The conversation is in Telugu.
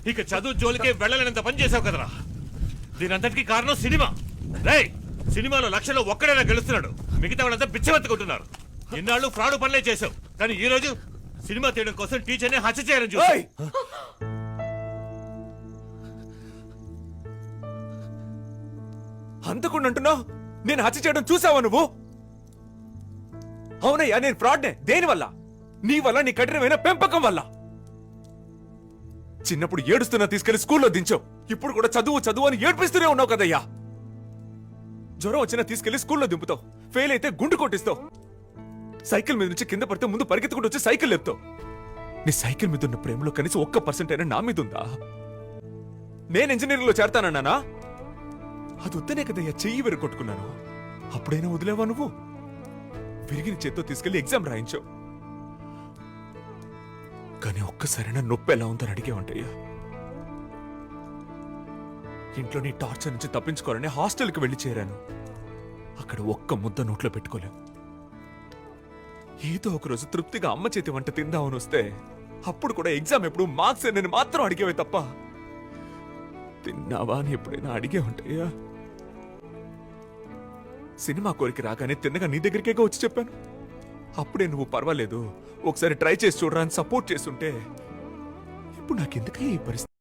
ఇక చదువు జోలికే వెళ్ళలేనంత పని చేసావు కదరా. దీనంతటికి కారణం సినిమా. రేయ్, సినిమాలో లక్షలో ఒక్కడైనా గెలుస్తున్నాడు, మిగతా వాళ్ళంతా బిచ్చమెత్తుకుంటున్నారు. ఇన్నాళ్ళు ఫ్రాడ్ పనులే చేసావు, కానీ ఈ రోజు సినిమా తీయడం కోసం టీచర్ని హత్య చేయాలని చూసావు. అంతకుండా అంటున్నావు? నేను హత్య చేయడం చూసావా నువ్వు? అవునయ్యా, నేను ఫ్రాడ్నే. దేనివల్ల? నీ వల్ల, నీ కఠినమైన పెంపకం వల్ల. చిన్నప్పుడు ఏడుస్తున్నా తీసుకెళ్లి స్కూల్లో దించావు. ఇప్పుడు కూడా చదువు చదువు అని ఏడ్పిస్తూనే ఉన్నావు కదయ్యా. జ్వరం వచ్చినా తీసుకెళ్లి స్కూల్లో దింపుతావు, ఫెయిల్ అయితే గుండు కొట్టిస్తావు. సైకిల్ మీద నుంచి కింద పడితే ముందు పరిగెత్తుకుంటూ వచ్చి సైకిల్ లేపుతావు. నీ సైకిల్ మీద ఉన్న ప్రేమలో కనీసం 1% అయినా నా మీద ఉందా? నేను ఇంజనీరింగ్ లో చేరతానన్నానా? అది వద్దనే కదయ్యా చెయ్యి విరగొట్టుకున్నాను. అప్పుడైనా వదిలేవా నువ్వు? విరిగిన చేత్తో తీసుకెళ్లి ఎగ్జామ్ రాయించావు. కానీ ఒక్కసారైనా నొప్పి ఎలా ఉందని అడిగేవంటయ్యా. ఇంట్లో నీ టార్చర్ నుంచి తప్పించుకోవాలని హాస్టల్కి వెళ్లి చేరాను. అక్కడ ఒక్క ముద్ద నోట్లో పెట్టుకోలేవు. ఏదో ఒకరోజు తృప్తిగా అమ్మ చేతి వంట తిందామని వస్తే అప్పుడు కూడా ఎగ్జామ్ ఎప్పుడు మార్క్స్ నేను మాత్రం అడిగేవే తప్ప తిన్నావా అని ఎప్పుడైనా అడిగే ఉంటాయా? సినిమా కోరిక రాగానే తిన్నగా నీ దగ్గరికేగా వచ్చి చెప్పాను. అప్పుడే నువ్వు పర్వాలేదు, ఒకసారి ట్రై చేసి చూడరా అని సపోర్ట్ చేస్తుంటే ఇప్పుడు నాకెందుకయ్యా ఈ పరిస్థితి?